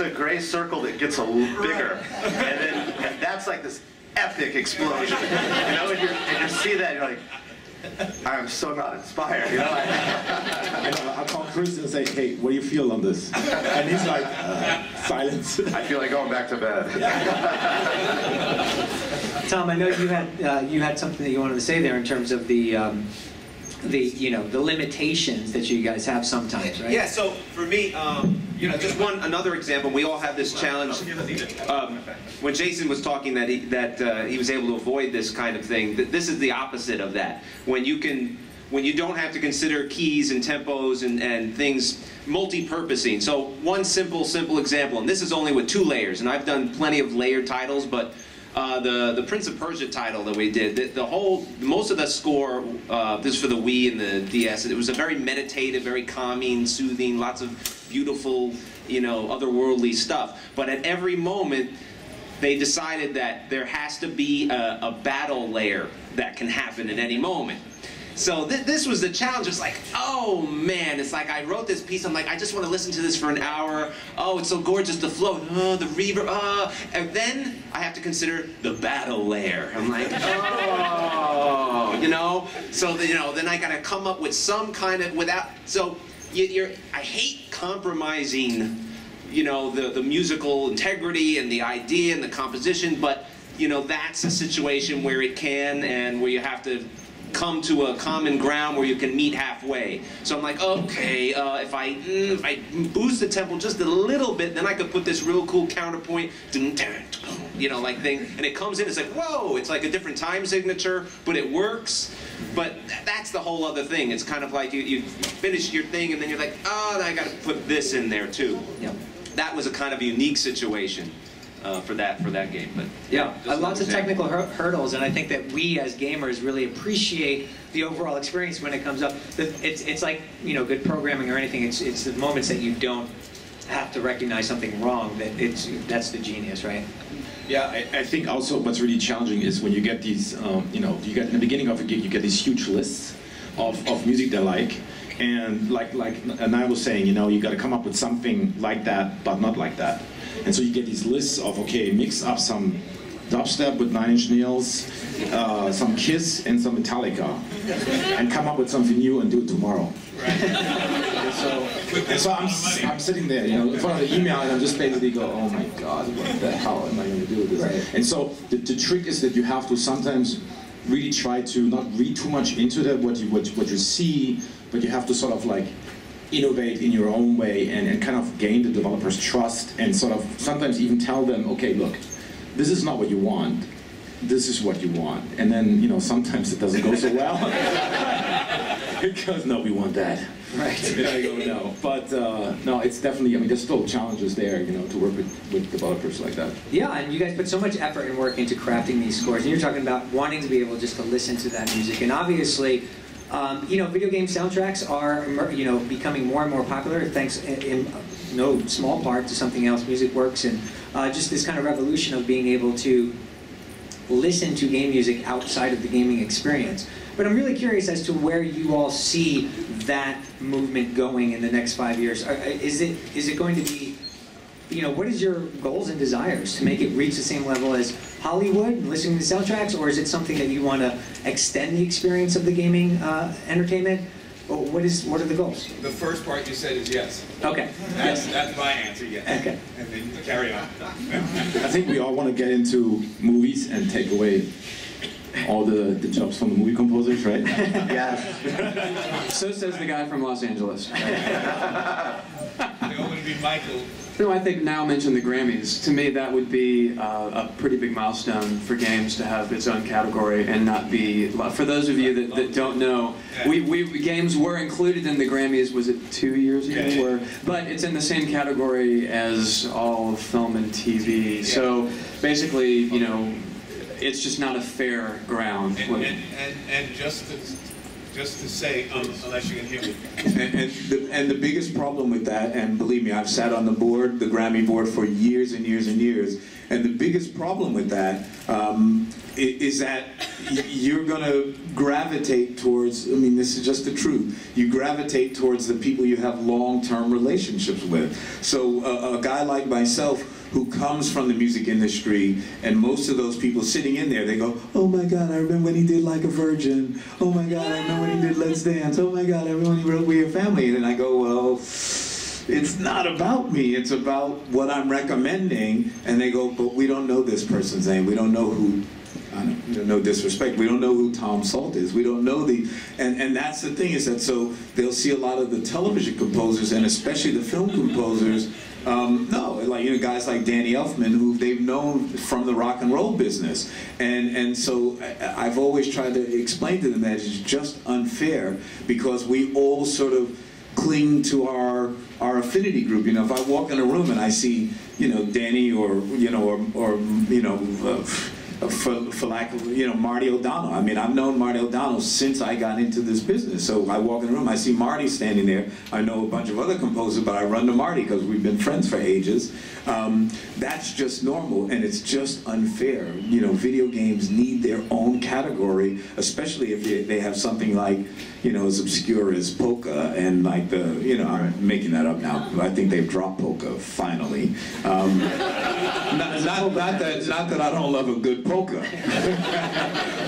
a gray circle that gets a little bigger, and that's like this epic explosion, you know, and you see that, you're like, I'm so not inspired, you know. I call Chris and say, hey, what do you feel on this? And he's like, silence. I feel like going back to bed. Tom, I know you had something that you wanted to say there in terms of the you know, the limitations that you guys have sometimes, right? Yeah. So for me, you know, just another example. We all have this challenge. When Jason was talking that he was able to avoid this kind of thing, this is the opposite of that. When you don't have to consider keys and tempos and things, multi-purposing. So one simple example, and this is only with 2 layers, and I've done plenty of layered titles, but the Prince of Persia title that we did, most of the score, this is for the Wii and the DS, it was a very meditative, very calming, soothing, lots of beautiful, you know, otherworldly stuff. But at every moment, they decided that there has to be a battle layer that can happen at any moment. So this was the challenge. It's like, oh man, it's like I wrote this piece, I'm like, I just want to listen to this for an hour. Oh, it's so gorgeous, the flow, the reverb, and then I have to consider the battle layer. I'm like, oh, you know? So, you know, then I gotta come up with some kind of, so I hate compromising, you know, the musical integrity and the idea and the composition, but, you know, that's a situation where it can, and where you have to come to a common ground where you can meet halfway. So I'm like, okay, if I boost the tempo just a little bit, then I could put this real cool counterpoint, you know, like thing, and it comes in, it's like, whoa, it's like a different time signature, but it works. But that's the whole other thing. It's kind of like you finish your thing, and then you're like, oh, I got to put this in there too. Yep. That was a kind of unique situation. For that game, but yeah, lots of technical hurdles, and I think that we as gamers really appreciate the overall experience when it comes up. It's like, you know, good programming or anything. It's the moments that you don't have to recognize something wrong that's the genius, right? Yeah, I think also what's really challenging is when you get these, you know, you get in the beginning of a gig, you get these huge lists of music they like. And like Nile was saying, you know, you got to come up with something like that, but not like that. And so you get these lists of, okay, mix up some dubstep with 9 Inch Nails, some Kiss, and some Metallica, and come up with something new and do it tomorrow. Right. So I'm sitting there, you know, in front of the email, and I'm just basically go, oh my God, what the hell am I going to do with this? Right. And so the trick is that you have to sometimes really try to not read too much into that, what you see, but you have to sort of like innovate in your own way and kind of gain the developer's trust, and sort of sometimes even tell them, okay, look, this is not what you want. This is what you want. And then, you know, sometimes it doesn't go so well. Because, no, we want that. Right. And I go, no. But, no, it's definitely, I mean, there's still challenges there, you know, to work with developers like that. Yeah, and you guys put so much effort and work into crafting these scores. And you're talking about wanting to be able just to listen to that music. And obviously, you know, video game soundtracks are, you know, becoming more and more popular, thanks in no small part to Sumthing Else Music Works, and just this kind of revolution of being able to listen to game music outside of the gaming experience. But I'm really curious as to where you all see that movement going in the next 5 years. Is it going to be, you know, what is your goals and desires to make it reach the same level as Hollywood and listening to soundtracks, or is it something that you want to extend the experience of the gaming entertainment? Or what are the goals? The first part you said is yes. Okay. That's my answer, yes. Okay. And then carry on. I think we all want to get into movies and take away all the jobs from the movie composers, right? Yeah. So says the guy from Los Angeles. They all want to be Michael. No, I think Now mentioned the Grammys. To me, that would be a pretty big milestone for games to have its own category and not be. For those of you that don't know, games were included in the Grammys. Was it 2 years ago? Yeah. But it's in the same category as all of film and TV. So basically, you know, it's just not a fair ground. And just to say, unless you can hear me. And the biggest problem with that, and believe me, I've sat on the board, the Grammy board, for years and years and years, and the biggest problem with that is that you're going to gravitate towards, I mean, this is just the truth, you gravitate towards the people you have long-term relationships with. So a guy like myself, who comes from the music industry, and most of those people sitting in there, they go, oh my God, I remember when he did Like a Virgin. Oh my God, I remember when he did Let's Dance. Oh my God, I remember when he wrote We Are Family. And I go, well, it's not about me, it's about what I'm recommending. And they go, but we don't know this person's name. We don't know who, no disrespect, we don't know who Tom Salt is. We don't know and that's the thing, is that so they'll see a lot of the television composers, and especially the film composers, no, like, you know, guys like Danny Elfman, who they've known from the rock and roll business, and so I've always tried to explain to them that it's just unfair, because we all sort of cling to our affinity group. You know, if I walk in a room and I see, you know, Danny or you know, for lack of, you know, Marty O'Donnell. I mean, I've known Marty O'Donnell since I got into this business. So I walk in the room, I see Marty standing there. I know a bunch of other composers, but I run to Marty because we've been friends for ages. That's just normal, and it's just unfair. You know, video games need their own category, especially if they have something like, you know, as obscure as polka, and like the, you know, I'm making that up now. I think they've dropped polka finally. Not that I don't love a good polka,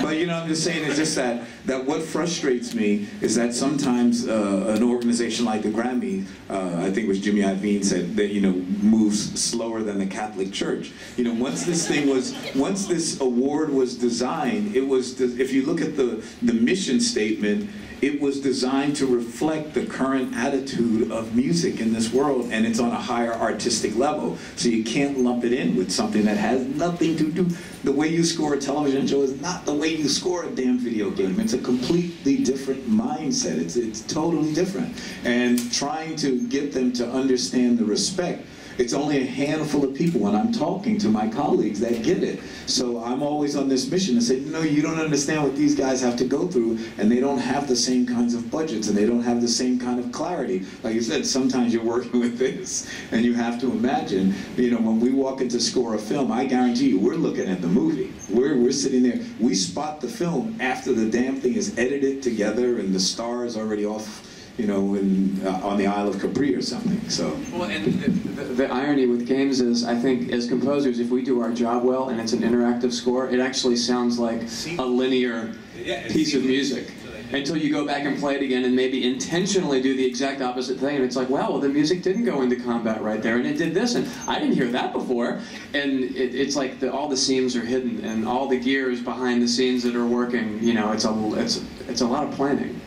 but you know, I'm just saying, it's just that what frustrates me is that sometimes an organization like the Grammy, I think it was Jimmy Iovine said, that, you know, moves slower than the Catholic Church. You know, once this award was designed, it was, if you look at the mission statement, it was designed to reflect the current attitude of music in this world, and it's on a higher artistic level. So you can't lump it in with something that has nothing to do. The way you score a television show is not the way you score a damn video game. It's a completely different mindset. It's totally different. And trying to get them to understand the respect, it's only a handful of people when I'm talking to my colleagues that get it. So I'm always on this mission to say, no, you don't understand what these guys have to go through, and they don't have the same kinds of budgets, and they don't have the same kind of clarity. Like you said, sometimes you're working with this, and you have to imagine, you know, when we walk in to score a film, I guarantee you, we're looking at the movie. We're sitting there. We spot the film after the damn thing is edited together, and the star is already off, you know, on the Isle of Capri or something. So. Well, and the irony with games is, I think, as composers, if we do our job well and it's an interactive score, it actually sounds like a linear piece of music. Until you go back and play it again and maybe intentionally do the exact opposite thing, and it's like, wow, well, the music didn't go into combat right there, and it did this, and I didn't hear that before. And it's like all the seams are hidden, and all the gears behind the scenes that are working. You know, it's a lot of planning.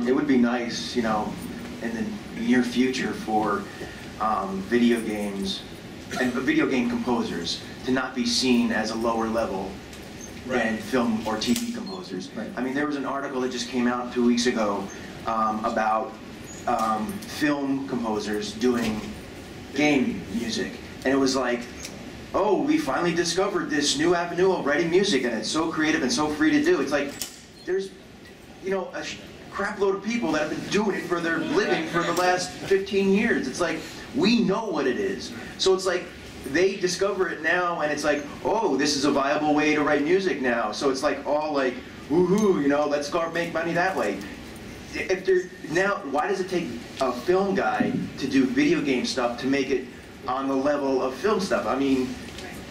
It would be nice, you know, in the near future for video games and video game composers to not be seen as a lower level than film or TV composers. Right. I mean, there was an article that just came out 2 weeks ago about film composers doing game music, and it was like, oh, we finally discovered this new avenue of writing music, and it's so creative and so free to do. It's like, there's, you know, a crap load of people that have been doing it for their living for the last 15 years. It's like, we know what it is. So it's like, they discover it now, and it's like, oh, this is a viable way to write music now. So it's like all like, woohoo, you know, let's go make money that way. If they're now, why does it take a film guy to do video game stuff to make it on the level of film stuff? I mean,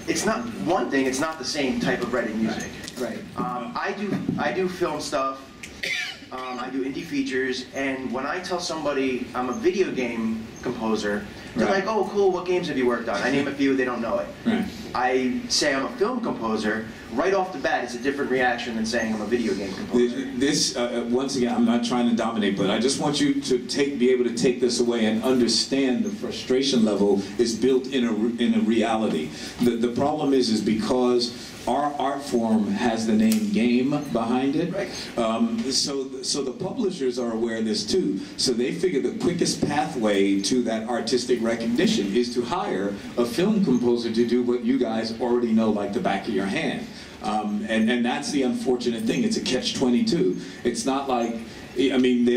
it's not one thing. It's not the same type of writing music. Right. I do film stuff. I do indie features, and when I tell somebody I'm a video game composer, they're like, oh, cool, what games have you worked on? I name a few, they don't know it. Right. I say I'm a film composer, right off the bat, it's a different reaction than saying I'm a video game composer. This, once again, I'm not trying to dominate, but I just want you to be able to take this away and understand the frustration level is built in a reality. The problem is because our art form has the name game behind it. Right. So the publishers are aware of this too. So they figure the quickest pathway to that artistic recognition is to hire a film composer to do what you guys already know like the back of your hand. And that's the unfortunate thing. It's a catch-22. It's not like, I mean,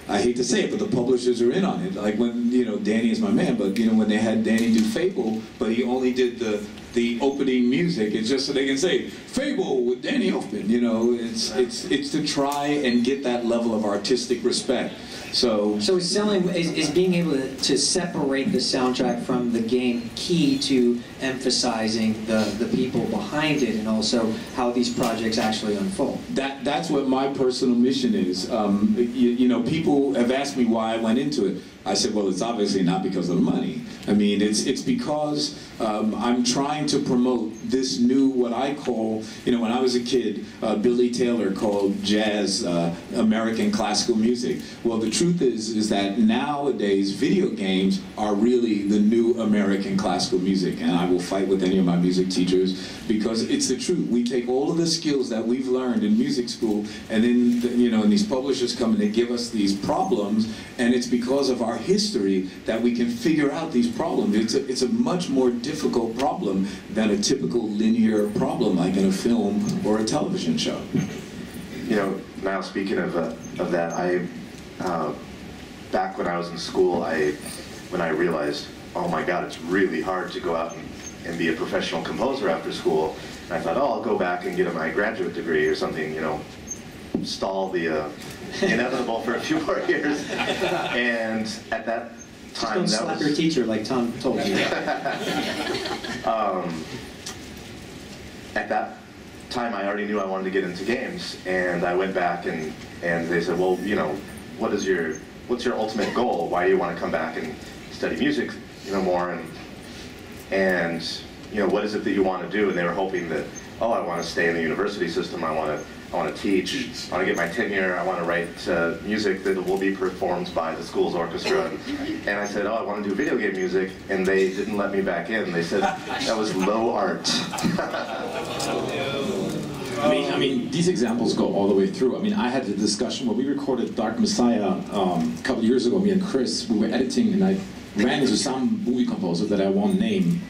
I hate to say it, but the publishers are in on it. Like when, you know, Danny is my man, but you know, when they had Danny do Fable, but he only did the opening music, it's just so they can say Fable with Danny Elfman. You know, it's to try and get that level of artistic respect. So is being able to separate the soundtrack from the game key to emphasizing the people behind it and also how these projects actually unfold? That's what my personal mission is. You know, people have asked me why I went into it. I said, well, it's obviously not because of the money. I mean, it's because I'm trying to promote this new, what I call, you know, when I was a kid, Billy Taylor called jazz American classical music. Well, the truth is that nowadays video games are really the new American classical music, and I will fight with any of my music teachers because it's the truth. We take all of the skills that we've learned in music school, and then, you know, and these publishers come and they give us these problems, and it's because of our history that we can figure out these problems. It's a much more difficult problem than a typical linear problem like in a film or a television show. You know, now speaking of that, back when I was in school, when I realized, oh my God, it's really hard to go out and be a professional composer after school, and I thought, oh, I'll go back and get my graduate degree or something, you know, stall the inevitable for a few more years. And at that time, just don't slap your teacher like Tom told you. At that time, I already knew I wanted to get into games, and I went back and they said, well, you know, what's your ultimate goal? Why do you want to come back and study music, you know, more? And you know, what is it that you want to do? And they were hoping that, oh, I want to stay in the university system. I want to teach. I want to get my tenure. I want to write music that will be performed by the school's orchestra. And I said, oh, I want to do video game music. And they didn't let me back in. They said that was low art. I mean, these examples go all the way through. I mean, I had the discussion when we recorded Dark Messiah a couple years ago. Me and Chris, we were editing, and I ran into some movie composer that I won't name.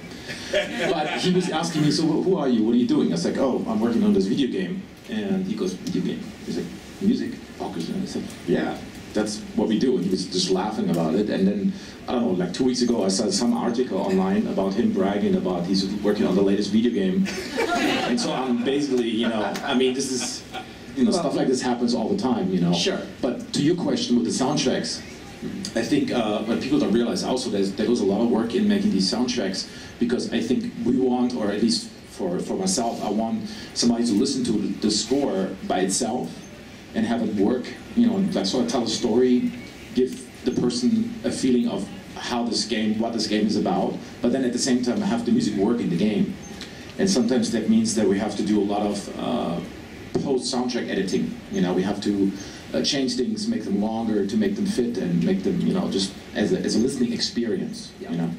But he was asking me, so who are you? What are you doing? I was like, oh, I'm working on this video game. And he goes, video game? He's like, music? Orchestra? And I said, yeah, that's what we do. And he was just laughing about it. And then, I don't know, like 2 weeks ago, I saw some article online about him bragging about he's working on the latest video game. And so I'm basically, you know, I mean, this is, you know, stuff like this happens all the time, you know. Sure. But to your question with the soundtracks, I think what people don't realize also there goes a lot of work in making these soundtracks, because I think we want, or at least for myself, I want somebody to listen to the score by itself and have it work, you know, like sort of tell a story, give the person a feeling of what this game is about, but then at the same time have the music work in the game. And sometimes that means that we have to do a lot of post-soundtrack editing. You know, we have to change things, make them longer to make them fit, and make them, you know, just as a listening experience, you know.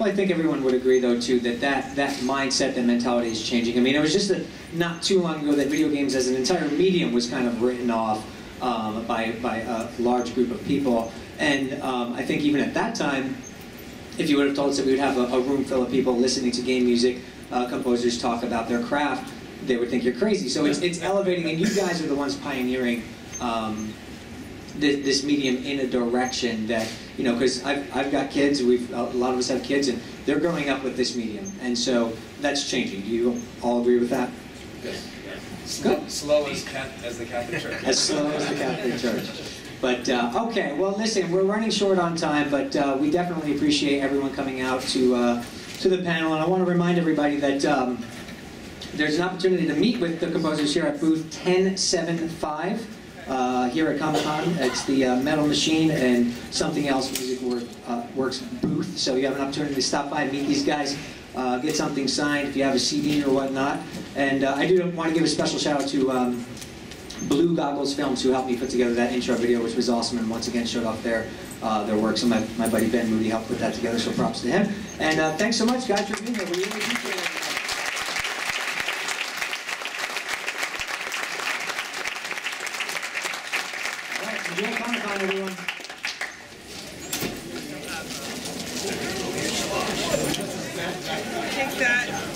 Well, I think everyone would agree, though, too, that mindset, that mentality is changing. I mean, it was just not too long ago that video games as an entire medium was kind of written off by a large group of people. And I think even at that time, if you would have told us that we would have a room full of people listening to game music composers talk about their craft, they would think you're crazy. So it's elevating, and you guys are the ones pioneering this medium in a direction that, you know, because I've got kids, a lot of us have kids, and they're growing up with this medium, and so that's changing. Do you all agree with that? Yes. Good. Slow as the Catholic Church. As slow as the Catholic Church. But, okay, well, listen, we're running short on time, but we definitely appreciate everyone coming out to the panel, and I want to remind everybody that there's an opportunity to meet with the composers here at booth 1075 here at Comic-Con. It's the Metal Machine and Sumthing Else Music Works booth, so you have an opportunity to stop by and meet these guys, get something signed if you have a CD or whatnot. And I do want to give a special shout out to Blue Goggles Films, who helped me put together that intro video, which was awesome, and once again showed off their work. So my buddy Ben Moody helped put that together, so props to him. And thanks so much, guys, for being here. We really appreciate it. All right, enjoy Comic-Con, everyone. Take that.